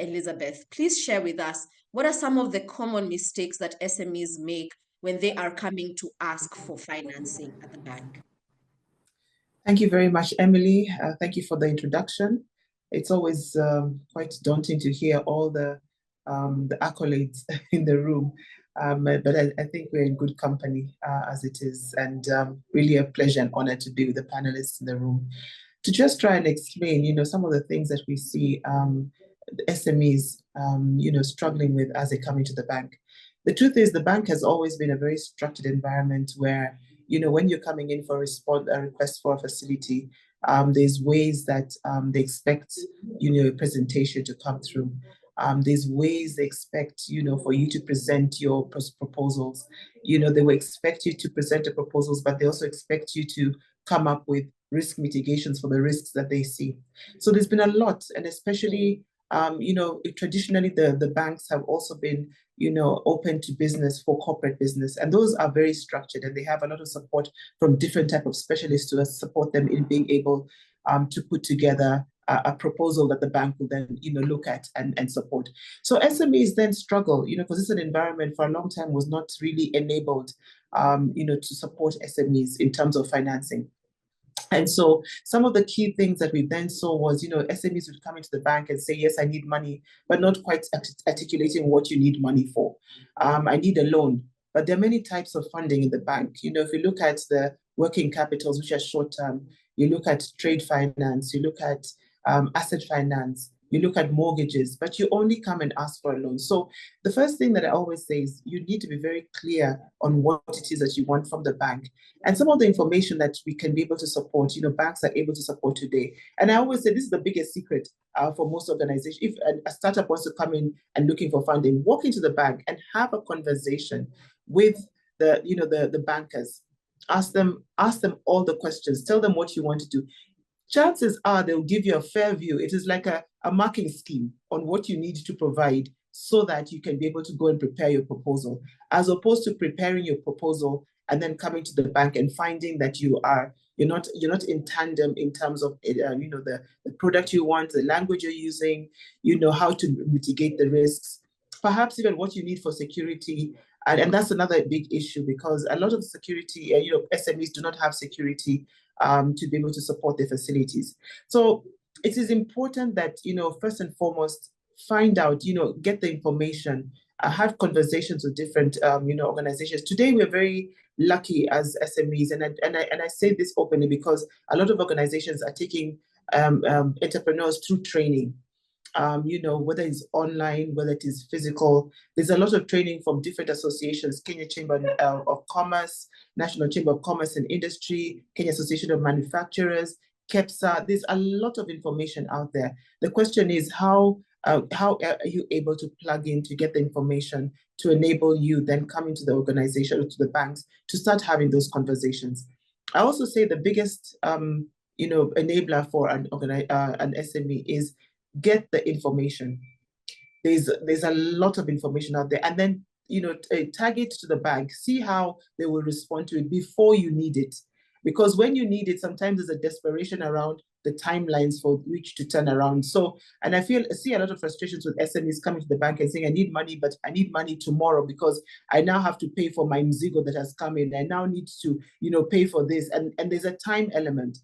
Elizabeth, please share with us what are some of the common mistakes that SMEs make when they are coming to ask for financing at the bank? Thank you very much, Emily. Thank you for the introduction. It's always quite daunting to hear all the accolades in the room, but I think we're in good company as it is, and really a pleasure and honor to be with the panelists in the room. To just try and explain, some of the things that we see SMEs, struggling with as they come into the bank. The truth is the bank has always been a very structured environment where, when you're coming in for a request for a facility, there's ways that they expect, a presentation to come through. There's ways they expect, for you to present your proposals. They will expect you to present the proposals, but they also expect you to come up with risk mitigations for the risks that they see. So there's been a lot, and especially, traditionally the banks have also been, open to business for corporate business, and those are very structured, and they have a lot of support from different type of specialists to support them in being able to put together a proposal that the bank will then, look at and support. So SMEs then struggle, because this is an environment for a long time was not really enabled, to support SMEs in terms of financing. And so some of the key things that we then saw was, SMEs would come into the bank and say, yes, I need money, but not quite articulating what you need money for. I need a loan, but there are many types of funding in the bank. If you look at the working capitals, which are short-term, you look at trade finance, you look at asset finance, you look at mortgages, but you only come and ask for a loan. So the first thing that I always say is you need to be very clear on what it is that you want from the bank. And some of the information that we can be able to support, banks are able to support today. And I always say this is the biggest secret for most organizations. If a startup wants to come in and looking for funding, walk into the bank and have a conversation with the bankers. Ask them all the questions, tell them what you want to do. Chances are they'll give you a fair view. It is like a marking scheme on what you need to provide so that you can be able to go and prepare your proposal, as opposed to preparing your proposal and then coming to the bank and finding that you're not in tandem in terms of the product you want, the language you're using, how to mitigate the risks, perhaps even what you need for security. And that's another big issue, because a lot of security, SMEs do not have security to be able to support their facilities. So it is important that, first and foremost, find out, get the information, have conversations with different, organizations. Today, we're very lucky as SMEs, and I say this openly because a lot of organizations are taking entrepreneurs through training. Whether it's online, whether it is physical. There's a lot of training from different associations, Kenya Chamber of Commerce, National Chamber of Commerce and Industry, Kenya Association of Manufacturers, KEPSA. There's a lot of information out there. The question is how are you able to plug in to get the information to enable you then come into the organization or to the banks to start having those conversations. I also say the biggest enabler for an SME is get the information. There's a lot of information out there, and then tag it to the bank, see how they will respond to it before you need it, because when you need it, sometimes there's a desperation around the timelines for which to turn around. So, and I see a lot of frustrations with SMEs coming to the bank and saying, I need money, but I need money tomorrow because I now have to pay for my Mzigo that has come in. I now need to pay for this, and there's a time element.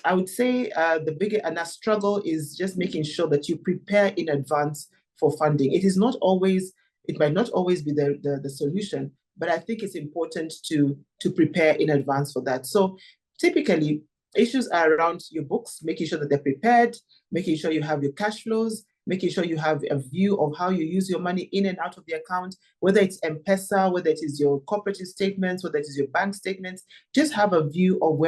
I would say the bigger and a struggle is just making sure that you prepare in advance for funding. It might not always be the solution, but I think it's important to prepare in advance for that. So typically, issues are around your books, making sure that they're prepared, making sure you have your cash flows, making sure you have a view of how you use your money in and out of the account, whether it's M-Pesa, whether it is your cooperative statements, whether it is your bank statements. Just have a view of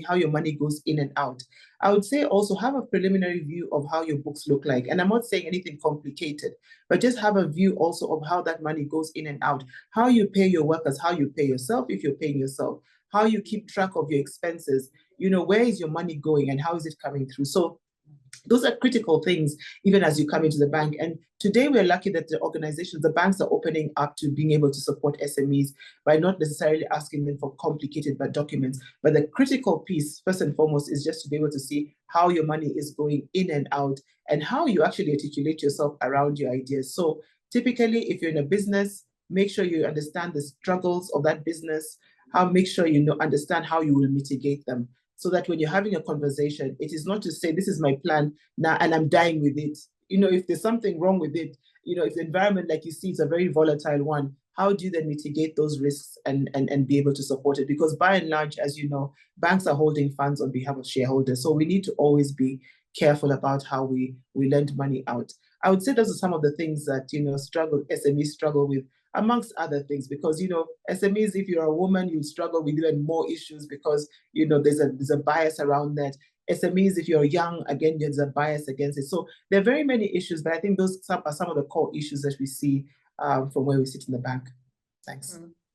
how your money goes in and out. I would say also have a preliminary view of how your books look like. And I'm not saying anything complicated, but just have a view also of how that money goes in and out, how you pay your workers, how you pay yourself if you're paying yourself, how you keep track of your expenses, where is your money going and how is it coming through? So Those are critical things, even as you come into the bank. And today we're lucky that the organizations, the banks are opening up to being able to support SMEs by not necessarily asking them for complicated documents. But the critical piece, first and foremost, is just to be able to see how your money is going in and out and how you actually articulate yourself around your ideas. So typically, if you're in a business, make sure you understand the struggles of that business, make sure you understand how you will mitigate them, so that when you're having a conversation, it is not to say, this is my plan now and I'm dying with it. If there's something wrong with it, if the environment, like you see, is a very volatile one, how do you then mitigate those risks and be able to support it? Because by and large, as you know, banks are holding funds on behalf of shareholders. So we need to always be careful about how we lend money out. I would say those are some of the things that, SMEs struggle with, amongst other things, because SMEs, if you're a woman, you struggle with even more issues because there's a bias around that. SMEs, if you're young, again, there's a bias against it. So there are very many issues, but I think those are some of the core issues that we see from where we sit in the bank. Thanks.